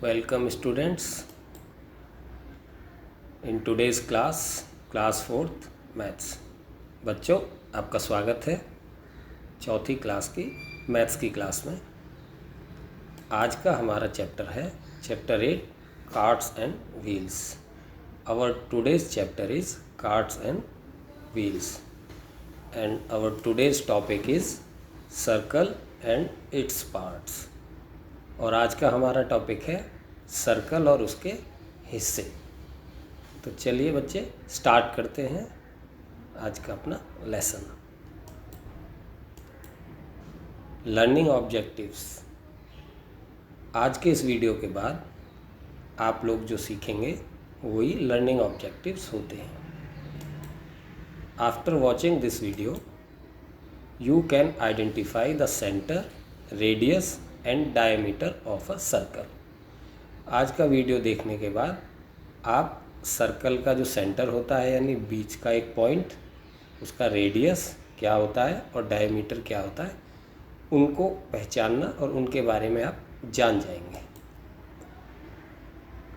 Welcome students in today's class 4th maths. बच्चों, आपका स्वागत है चौथी क्लास की मैथ्स की क्लास में। आज का हमारा चैप्टर है chapter 8 carts and wheels. Our today's chapter is carts and wheels and our today's topic is circle and its parts. और आज का हमारा टॉपिक है सर्कल और उसके हिस्से। तो चलिए बच्चे स्टार्ट करते हैं आज का अपना लेसन। Learning objectives. आज के इस वीडियो के बाद आप लोग जो सीखेंगे वही लर्निंग ऑब्जेक्टिव्स होते हैं। After watching this video you can identify the center, radius and diameter of a circle। आज का वीडियो देखने के बाद आप सर्कल का जो सेंटर होता है यानी बीच का एक पॉइंट, उसका रेडियस क्या होता है और डायमीटर क्या होता है, उनको पहचानना और उनके बारे में आप जान जाएंगे।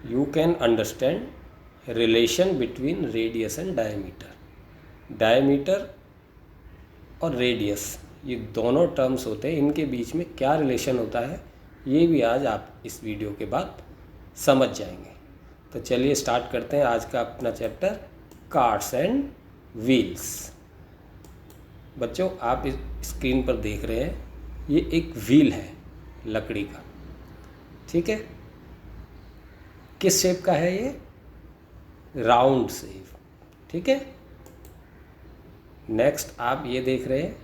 You can understand relation between radius and diameter. Diameter और रेडियस ये दोनों टर्म्स होते हैं, इनके बीच में क्या रिलेशन होता है ये भी आज आप इस वीडियो के बाद समझ जाएंगे। तो चलिए स्टार्ट करते हैं आज का अपना चैप्टर कार्ट्स एंड व्हील्स। बच्चों, आप इस स्क्रीन पर देख रहे हैं ये एक व्हील है लकड़ी का, ठीक है। किस शेप का है ये? राउंड शेप, ठीक है। नेक्स्ट आप ये देख रहे हैं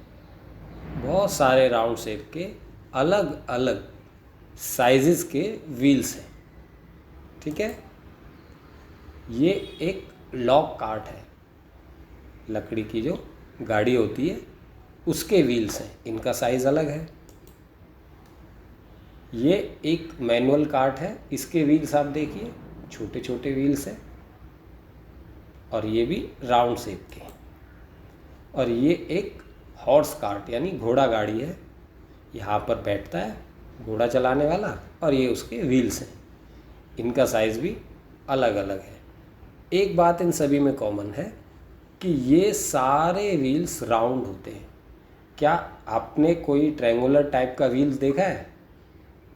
बहुत सारे राउंड शेप के अलग अलग साइजेस के व्हील्स हैं, ठीक है। ये एक लॉग कार्ट है, लकड़ी की जो गाड़ी होती है उसके व्हील्स हैं, इनका साइज़ अलग है। ये एक मैनुअल कार्ट है, इसके व्हील्स आप देखिए छोटे छोटे व्हील्स हैं और ये भी राउंड शेप के। और ये एक हॉर्स कार्ट यानी घोड़ा गाड़ी है, यहाँ पर बैठता है घोड़ा चलाने वाला और ये उसके व्हील्स हैं, इनका साइज़ भी अलग अलग है। एक बात इन सभी में कॉमन है कि ये सारे व्हील्स राउंड होते हैं। क्या आपने कोई ट्रायंगुलर टाइप का व्हील्स देखा है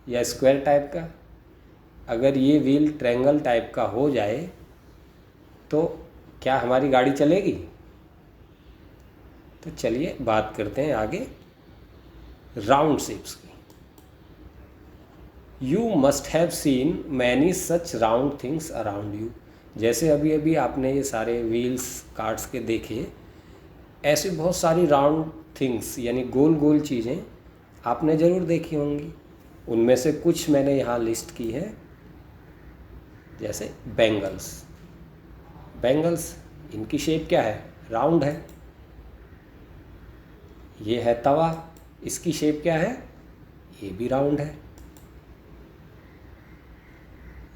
या स्क्वायर टाइप का? अगर ये व्हील ट्रायंगल टाइप का हो जाए तो क्या हमारी गाड़ी चलेगी? तो चलिए बात करते हैं आगे राउंड शेप्स की। You must have seen many such round things around you. जैसे अभी अभी आपने ये सारे व्हील्स कार्ट्स के देखे, ऐसे बहुत सारी राउंड थिंग्स यानी गोल गोल चीज़ें आपने ज़रूर देखी होंगी। उनमें से कुछ मैंने यहाँ लिस्ट की है, जैसे बैंगल्स। बैंगल्स इनकी शेप क्या है? राउंड है। ये है तवा, इसकी शेप क्या है? ये भी राउंड है।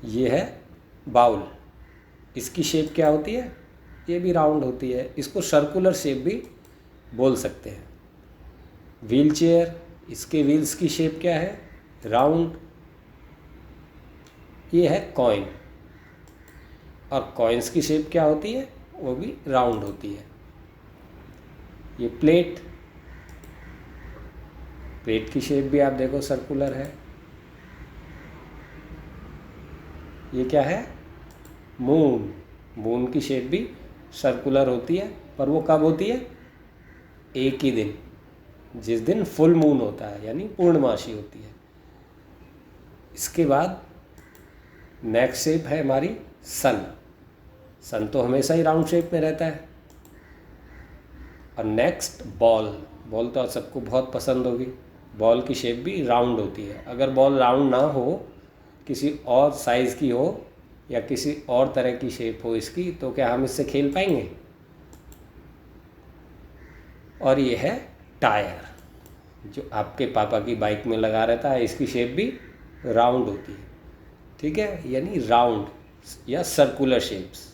ये है बाउल, इसकी शेप क्या होती है? ये भी राउंड होती है। इसको सर्कुलर शेप भी बोल सकते हैं। व्हील चेयर, इसके व्हील्स की शेप क्या है? राउंड। ये है कॉइन, और कॉइन्स की शेप क्या होती है? वो भी राउंड होती है। ये प्लेट, प्लेट की शेप भी आप देखो सर्कुलर है। ये क्या है? मून। मून की शेप भी सर्कुलर होती है, पर वो कब होती है? एक ही दिन, जिस दिन फुल मून होता है यानी पूर्णमासी होती है। इसके बाद नेक्स्ट शेप है हमारी सन। सन तो हमेशा ही राउंड शेप में रहता है। और नेक्स्ट बॉल। बॉल तो सबको बहुत पसंद होगी। बॉल की शेप भी राउंड होती है। अगर बॉल राउंड ना हो, किसी और साइज़ की हो या किसी और तरह की शेप हो इसकी, तो क्या हम इससे खेल पाएंगे? और ये है टायर, जो आपके पापा की बाइक में लगा रहता है, इसकी शेप भी राउंड होती है, ठीक है। यानी राउंड या circular shapes.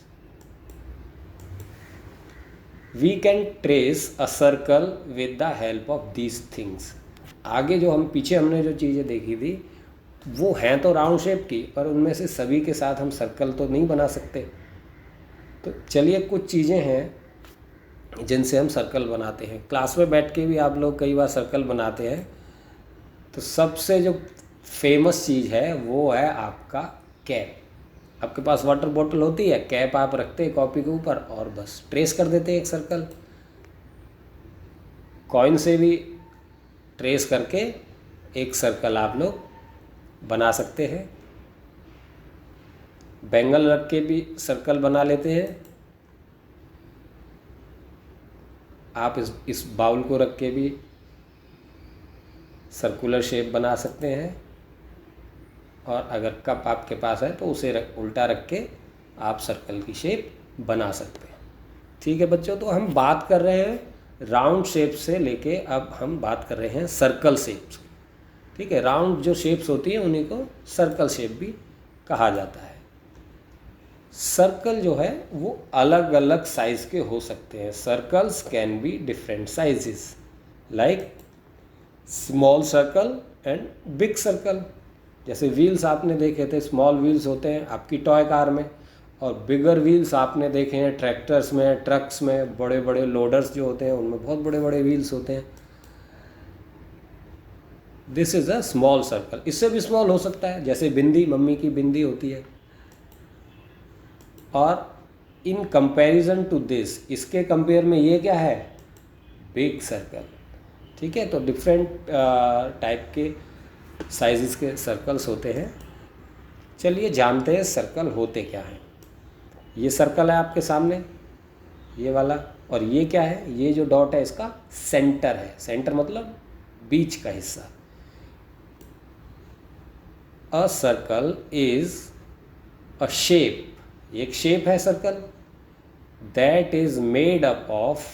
We can trace a circle with the help of these things. आगे जो हम पीछे हमने जो चीज़ें देखी थी वो हैं तो राउंड शेप की, पर उनमें से सभी के साथ हम सर्कल तो नहीं बना सकते। तो चलिए कुछ चीज़ें हैं जिनसे हम सर्कल बनाते हैं। क्लास में बैठ के भी आप लोग कई बार सर्कल बनाते हैं। तो सबसे जो फेमस चीज़ है वो है आपका कैप। आपके पास वाटर बॉटल होती है, कैप आप रखते हैं कॉपी के ऊपर और बस ट्रेस कर देते हैं एक सर्कल। कॉइन से भी ट्रेस करके एक सर्कल आप लोग बना सकते हैं। बैंगल रख के भी सर्कल बना लेते हैं। आप इस बाउल को रख के भी सर्कुलर शेप बना सकते हैं। और अगर कप आपके पास है तो उसे उल्टा रख के आप सर्कल की शेप बना सकते हैं। ठीक है बच्चों, तो हम बात कर रहे हैं राउंड शेप से लेके अब हम बात कर रहे हैं सर्कल शेप्स। ठीक है, राउंड जो शेप्स होती हैं उन्हीं को सर्कल शेप भी कहा जाता है। सर्कल जो है वो अलग अलग साइज़ के हो सकते हैं। Circles can be different sizes like small circle and big circle. जैसे व्हील्स आपने देखे थे, स्मॉल व्हील्स होते हैं आपकी टॉय कार में, और बिगर व्हील्स आपने देखे हैं ट्रैक्टर्स में, ट्रक्स में, बड़े बड़े लोडर्स जो होते हैं उनमें बहुत बड़े बड़े व्हील्स होते हैं। This is a small circle. इससे भी स्मॉल हो सकता है, जैसे बिंदी, मम्मी की बिंदी होती है। और इन कंपैरिजन टू दिस, इसके कंपेयर में ये क्या है, बिग सर्कल। ठीक है, तो डिफरेंट टाइप के साइज़ के सर्कल्स होते हैं। चलिए जानते हैं सर्कल होते क्या हैं। ये सर्कल है आपके सामने, ये वाला, और ये क्या है, ये जो डॉट है इसका सेंटर है। सेंटर मतलब बीच का हिस्सा। A circle is a shape, एक शेप है circle, that is made up of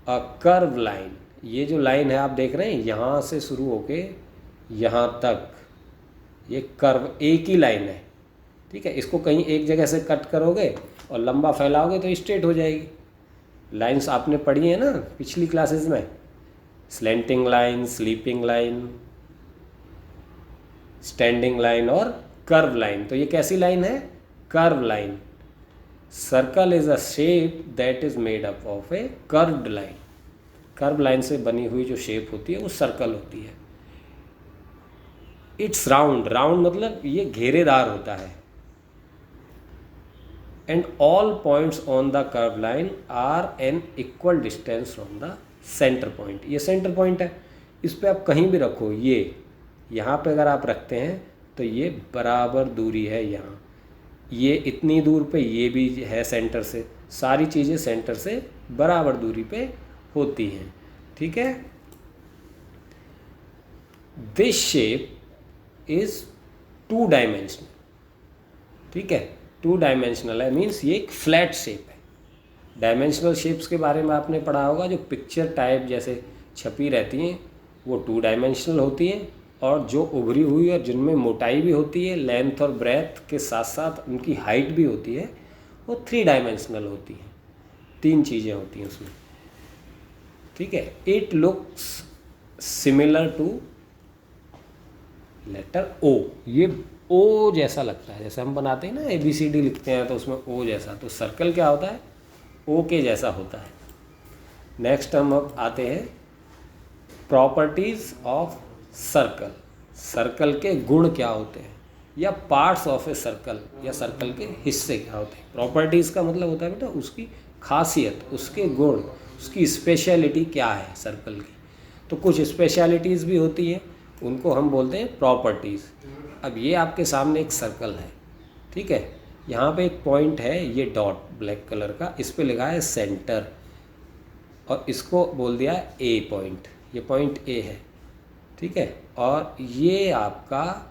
a curve line. ये जो लाइन है आप देख रहे हैं, यहाँ से शुरू होके यहाँ तक ये कर्व एक ही लाइन है। ठीक है, इसको कहीं एक जगह से कट करोगे और लंबा फैलाओगे तो स्ट्रेट हो जाएगी। लाइंस आपने पढ़ी है ना पिछली क्लासेस में, slanting line, sleeping line, standing line और कर्व लाइन। तो ये कैसी लाइन है, curve line. Circle is a shape that is made up of A curved line. Curve line से बनी हुई जो शेप होती है वो सर्कल होती है। इट्स राउंड, राउंड मतलब ये घेरेदार होता है। And all points on the curve line are an equal distance from the centre point. ये सेंटर पॉइंट है, इस पर आप कहीं भी रखो, ये यहाँ पे अगर आप रखते हैं तो ये बराबर दूरी है। यहाँ ये इतनी दूर पे ये भी है सेंटर से, सारी चीज़ें सेंटर से बराबर दूरी पे होती हैं। ठीक है, this shape is two dimensional. ठीक है, टू डायमेंशनल है मीन्स ये एक फ्लैट शेप है। डायमेंशनल शेप्स के बारे में आपने पढ़ा होगा, जो पिक्चर टाइप जैसे छपी रहती हैं वो टू डायमेंशनल होती हैं, और जो उभरी हुई और जिनमें मोटाई भी होती है, लेंथ और ब्रेथ के साथ साथ उनकी हाइट भी होती है, वो थ्री डायमेंशनल होती हैं। तीन चीज़ें होती हैं उसमें। ठीक है, it looks similar to letter O. ये ओ जैसा लगता है, जैसे हम बनाते हैं ना ABCD लिखते हैं तो उसमें ओ जैसा, तो सर्कल क्या होता है, ओ के जैसा होता है। नेक्स्ट हम अब आते हैं प्रॉपर्टीज़ ऑफ सर्कल। सर्कल के गुण क्या होते हैं, या पार्ट्स ऑफ ए सर्कल, या सर्कल के हिस्से क्या होते हैं। प्रॉपर्टीज़ का मतलब होता है बेटा उसकी खासियत, उसके गुण, उसकी स्पेशलिटी क्या है सर्कल की। तो कुछ स्पेशलिटीज़ भी होती हैं, उनको हम बोलते हैं प्रॉपर्टीज़। अब ये आपके सामने एक सर्कल है, ठीक है, यहाँ पे एक पॉइंट है, ये डॉट ब्लैक कलर का, इस पे लिखा है सेंटर, और इसको बोल दिया ए पॉइंट, ये पॉइंट ए है। ठीक है, और ये आपका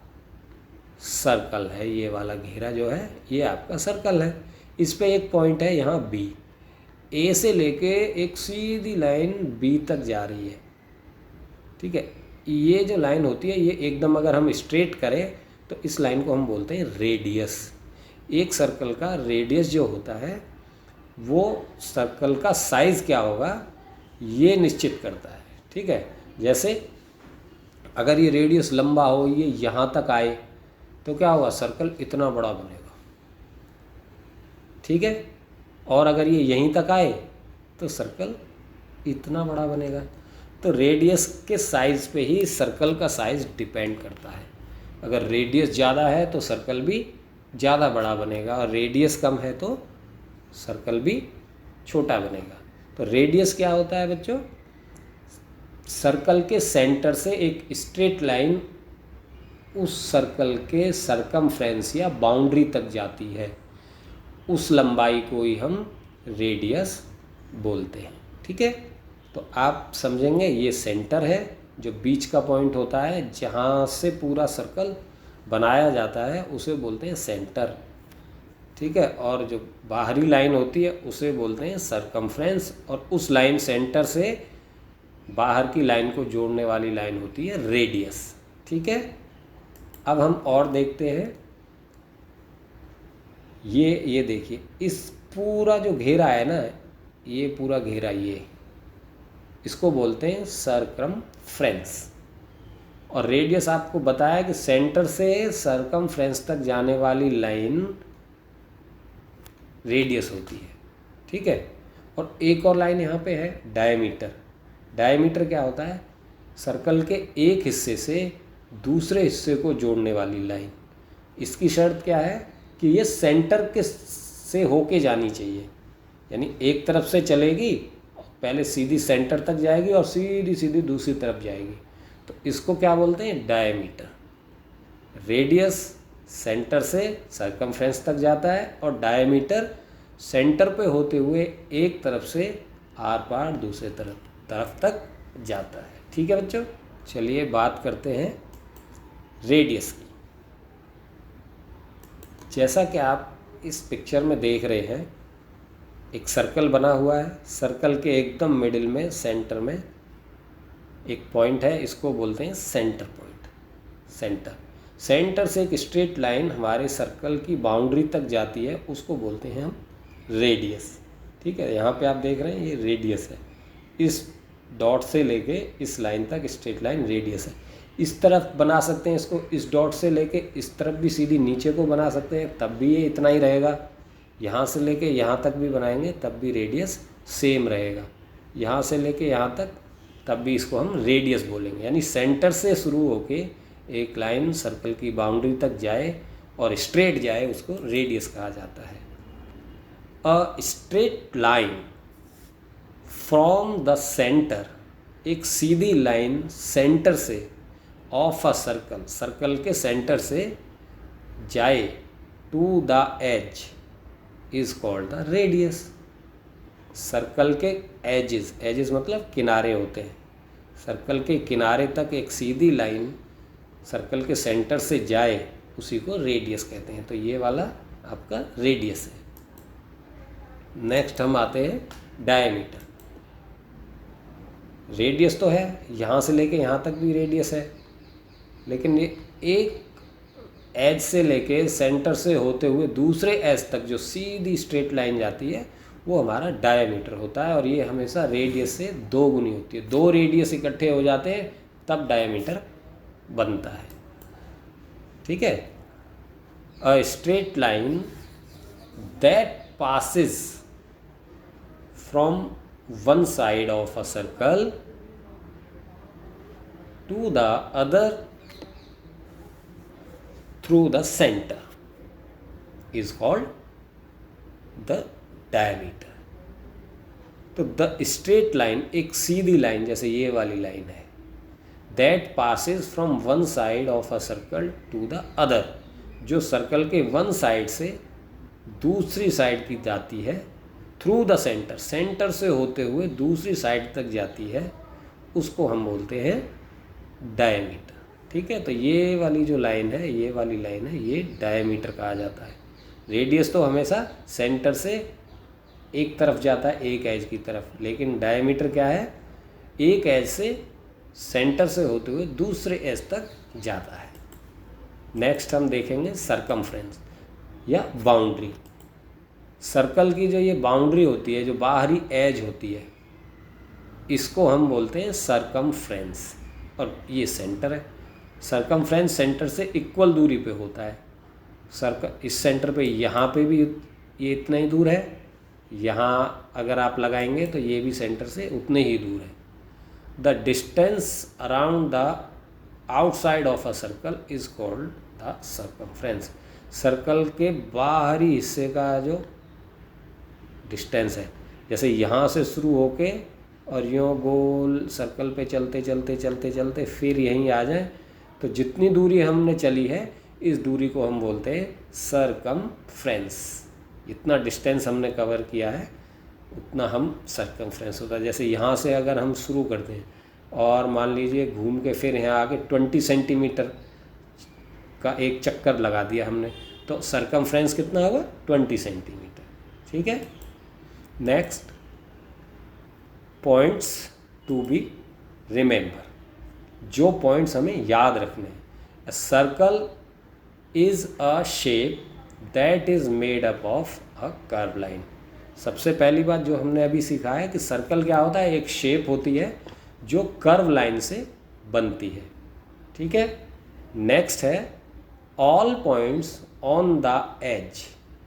सर्कल है, ये वाला घेरा जो है ये आपका सर्कल है। इस पे एक पॉइंट है यहाँ बी, ए से लेके एक सीधी लाइन बी तक जा रही है। ठीक है, ये जो लाइन होती है ये एकदम अगर हम स्ट्रेट करें तो इस लाइन को हम बोलते हैं रेडियस। एक सर्कल का रेडियस जो होता है वो सर्कल का साइज़ क्या होगा ये निश्चित करता है। ठीक है, जैसे अगर ये रेडियस लंबा हो, ये यहाँ तक आए, तो क्या होगा, सर्कल इतना बड़ा बनेगा, ठीक है। और अगर ये यहीं तक आए तो सर्कल इतना बड़ा बनेगा। तो रेडियस के साइज़ पे ही सर्कल का साइज़ डिपेंड करता है। अगर रेडियस ज़्यादा है तो सर्कल भी ज़्यादा बड़ा बनेगा, और रेडियस कम है तो सर्कल भी छोटा बनेगा। तो रेडियस क्या होता है बच्चों, सर्कल के सेंटर से एक स्ट्रेट लाइन उस सर्कल के सरकमफ्रेंस या बाउंड्री तक जाती है, उस लंबाई को ही हम रेडियस बोलते हैं, ठीक है। तो आप समझेंगे, ये सेंटर है जो बीच का पॉइंट होता है, जहाँ से पूरा सर्कल बनाया जाता है उसे बोलते हैं सेंटर, ठीक है। और जो बाहरी लाइन होती है उसे बोलते हैं सरकमफ्रेंस, और उस लाइन सेंटर से बाहर की लाइन को जोड़ने वाली लाइन होती है रेडियस, ठीक है। अब हम और देखते हैं, ये देखिए, इस पूरा जो घेरा है ना, ये पूरा घेरा, ये इसको बोलते हैं सरकमफ्रेंस। और रेडियस आपको बताया कि सेंटर से सरकमफ्रेंस तक जाने वाली लाइन रेडियस होती है, ठीक है। और एक और लाइन यहाँ पे है डायमीटर। डायमीटर क्या होता है, सर्कल के एक हिस्से से दूसरे हिस्से को जोड़ने वाली लाइन। इसकी शर्त क्या है कि ये सेंटर के से होके जानी चाहिए, यानी एक तरफ से चलेगी, पहले सीधी सेंटर तक जाएगी और सीधी सीधी दूसरी तरफ जाएगी, तो इसको क्या बोलते हैं, डायमीटर। रेडियस सेंटर से सरकमफ्रेंस तक जाता है, और डायमीटर सेंटर पे होते हुए एक तरफ से आर पार दूसरे तरफ तक जाता है, ठीक है बच्चों। चलिए बात करते हैं रेडियस की। जैसा कि आप इस पिक्चर में देख रहे हैं, एक सर्कल बना हुआ है, सर्कल के एकदम मिडिल में सेंटर में एक पॉइंट है, इसको बोलते हैं सेंटर पॉइंट। सेंटर से एक स्ट्रेट लाइन हमारे सर्कल की बाउंड्री तक जाती है, उसको बोलते हैं हम रेडियस, ठीक है। यहाँ पे आप देख रहे हैं ये रेडियस है, इस डॉट से लेके इस लाइन तक स्ट्रेट लाइन रेडियस है। इस तरफ बना सकते हैं इसको, इस डॉट से लेके इस तरफ भी सीधी नीचे को बना सकते हैं, तब भी ये इतना ही रहेगा। यहाँ से लेके यहाँ तक भी बनाएंगे तब भी रेडियस सेम रहेगा। यहाँ से लेके यहाँ तक, तब भी इसको हम रेडियस बोलेंगे। यानी सेंटर से शुरू होके एक लाइन सर्कल की बाउंड्री तक जाए और स्ट्रेट जाए, उसको रेडियस कहा जाता है। A straight line from the centre, एक सीधी लाइन सेंटर से ऑफ अ सर्कल, सर्कल के सेंटर से जाए to the edge is called the radius. Circle के एजेस, एजेस मतलब किनारे होते हैं, सर्कल के किनारे तक एक सीधी लाइन सर्कल के सेंटर से जाए, उसी को रेडियस कहते हैं। तो ये वाला आपका रेडियस है। नेक्स्ट हम आते हैं डायमीटर। रेडियस तो है, यहाँ से लेके यहाँ तक भी रेडियस है, लेकिन ये एक एज से लेके सेंटर से होते हुए दूसरे एज तक जो सीधी स्ट्रेट लाइन जाती है, वो हमारा डायमीटर होता है। और ये हमेशा रेडियस से 2 गुनी होती है। 2 रेडियस इकट्ठे हो जाते हैं तब डायमीटर बनता है, ठीक है। A straight line that passes from one side of a circle to the other through the center is called the diameter. तो द स्ट्रेट लाइन, एक सीधी लाइन जैसे ये वाली लाइन है, that passes from one side of a circle to the other, जो circle के one side से दूसरी साइड की जाती है, थ्रू द सेंटर, सेंटर से होते हुए दूसरी साइड तक जाती है, उसको हम बोलते हैं डायमीटर, ठीक है। तो ये वाली जो लाइन है, ये वाली लाइन है, ये डायमीटर कहा जाता है। रेडियस तो हमेशा सेंटर से एक तरफ जाता है, एक एज की तरफ, लेकिन डायमीटर क्या है, एक एज से सेंटर से होते हुए दूसरे एज तक जाता है। नेक्स्ट हम देखेंगे सरकमफ्रेंस या बाउंड्री। सर्कल की जो ये बाउंड्री होती है, जो बाहरी एज होती है, इसको हम बोलते हैं सरकमफ्रेंस। और ये सेंटर है। सरकमफ्रेंस सेंटर से इक्वल दूरी पे होता है। इस सेंटर पे यहाँ पे भी ये इतना ही दूर है, यहाँ अगर आप लगाएंगे तो ये भी सेंटर से उतने ही दूर है। The distance around the outside of a circle is called the circumference. Circle के बाहरी हिस्से का जो डिस्टेंस है, जैसे यहाँ से शुरू होके और यूँ गोल सर्कल पे चलते चलते चलते चलते फिर यहीं आ जाए, तो जितनी दूरी हमने चली है इस दूरी को हम बोलते हैं सरकमफ्रेंस। जितना डिस्टेंस हमने कवर किया है उतना हम सरकमफ्रेंस होता है। जैसे यहाँ से अगर हम शुरू करते हैं और मान लीजिए घूम के फिर यहाँ आके 20 सेंटीमीटर का एक चक्कर लगा दिया हमने, तो सरकमफ्रेंस कितना होगा 20 सेंटीमीटर। ठीक है। Next, points to be remember, जो पॉइंट्स हमें याद रखने हैं। Circle is a shape that is made up of a curve line. सबसे पहली बात जो हमने अभी सीखा है कि सर्कल क्या होता है, एक शेप होती है जो कर्व लाइन से बनती है। ठीक है। नेक्स्ट है all points on the edge.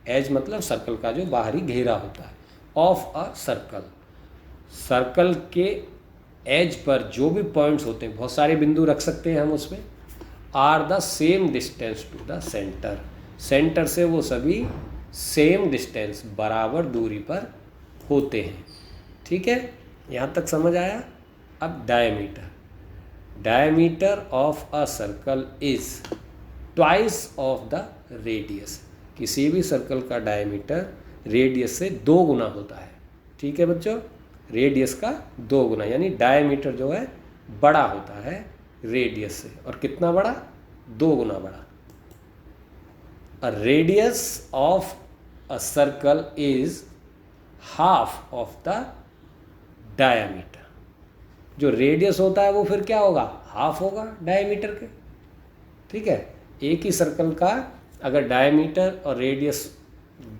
Edge मतलब सर्कल का जो बाहरी घेरा होता है, ऑफ अ सर्कल। सर्कल के एज पर जो भी पॉइंट्स होते हैं, बहुत सारे बिंदु रख सकते हैं हम उसमें, are the same distance to the centre. Centre से वो सभी सेम डिस्टेंस, बराबर दूरी पर होते हैं। ठीक है, यहाँ तक समझ आया। अब diameter. Diameter of a circle is twice of the radius. किसी भी सर्कल का डायमीटर रेडियस से 2 गुना होता है। ठीक है बच्चों, रेडियस का 2 गुना, यानी डायमीटर जो है बड़ा होता है रेडियस से। और कितना बड़ा? 2 गुना बड़ा। A radius of a circle is half of the diameter. जो रेडियस होता है वो फिर क्या होगा? हाफ होगा डायमीटर के। ठीक है। एक ही सर्कल का अगर डायमीटर और रेडियस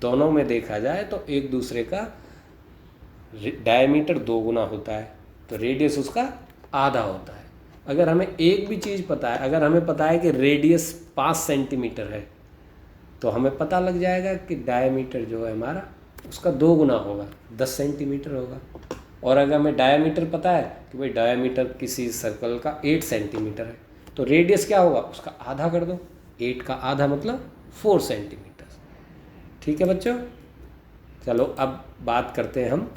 दोनों में देखा जाए तो एक दूसरे का डायमीटर 2 गुना होता है, तो रेडियस उसका आधा होता है। अगर हमें एक भी चीज़ पता है, अगर हमें पता है कि रेडियस 5 सेंटीमीटर है, तो हमें पता लग जाएगा कि डायमीटर जो है हमारा उसका 2 गुना होगा, 10 सेंटीमीटर होगा। और अगर हमें डायमीटर पता है कि भाई डायमीटर किसी सर्कल का 8 सेंटीमीटर है, तो रेडियस क्या होगा? उसका आधा कर दो। 8 का आधा मतलब 4 सेंटीमीटर। ठीक है बच्चों, चलो अब बात करते हैं हम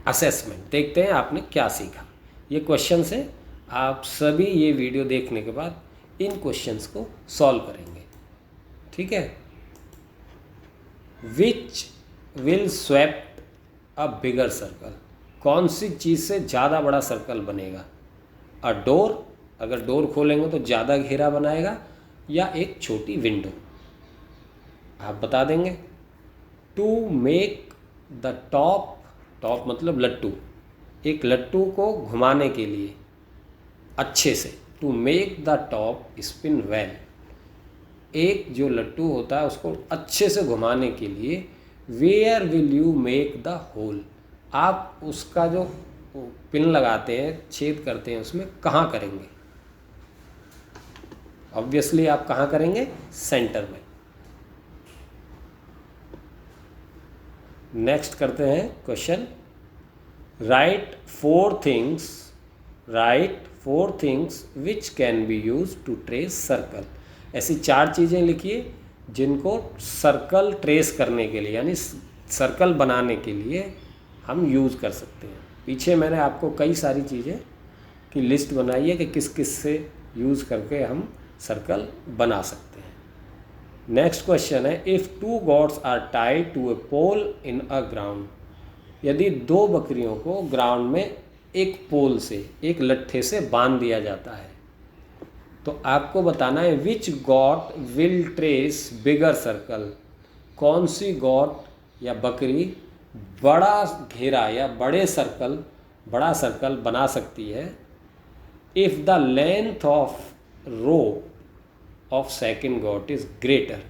असेसमेंट। देखते हैं आपने क्या सीखा। ये क्वेश्चन है, आप सभी ये वीडियो देखने के बाद इन क्वेश्चंस को सॉल्व करेंगे। ठीक है। Which will swept a bigger circle. कौन सी चीज़ से ज़्यादा बड़ा सर्कल बनेगा? अ डोर, अगर डोर खोलेंगे तो ज़्यादा घेरा बनाएगा, या एक छोटी विंडो? आप बता देंगे। To make the top, top मतलब लट्टू, एक लट्टू को घुमाने के लिए अच्छे से, to make the top spin well, एक जो लट्टू होता है उसको अच्छे से घुमाने के लिए where will you make the hole, आप उसका जो पिन लगाते हैं, छेद करते हैं, उसमें कहाँ करेंगे? ऑब्वियसली आप कहाँ करेंगे? सेंटर में। नेक्स्ट करते हैं question. Right 4 things which can be use to trace circle. ऐसी 4 चीज़ें लिखिए जिनको सर्कल ट्रेस करने के लिए, यानी सर्कल बनाने के लिए हम यूज़ कर सकते हैं। पीछे मैंने आपको कई सारी चीज़ें की लिस्ट बनाई है कि किस किस से यूज़ करके हम सर्कल बना सकते हैं। नेक्स्ट क्वेश्चन है, if 2 goats are tied to a pole in a ground. यदि 2 बकरियों को ग्राउंड में एक पोल से, एक लट्ठे से बांध दिया जाता है, तो आपको बताना है which got will trace bigger circle. कौन सी गॉट या बकरी बड़ा घेरा या बड़ा सर्कल बना सकती है। If the length of rope of second got is greater,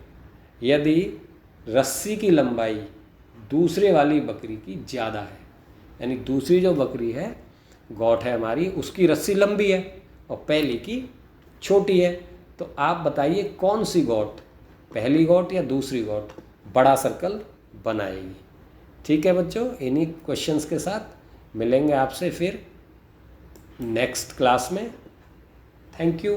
यदि रस्सी की लंबाई दूसरे वाली बकरी की ज़्यादा है, यानी दूसरी जो बकरी है, गॉट है हमारी, उसकी रस्सी लंबी है और पहली की छोटी है। तो आप बताइए कौन सी गोट, पहली गोट या दूसरी गोट बड़ा सर्कल बनाएगी। ठीक है बच्चों, इन्हीं क्वेश्चंस के साथ मिलेंगे आपसे फिर नेक्स्ट क्लास में। Thank you.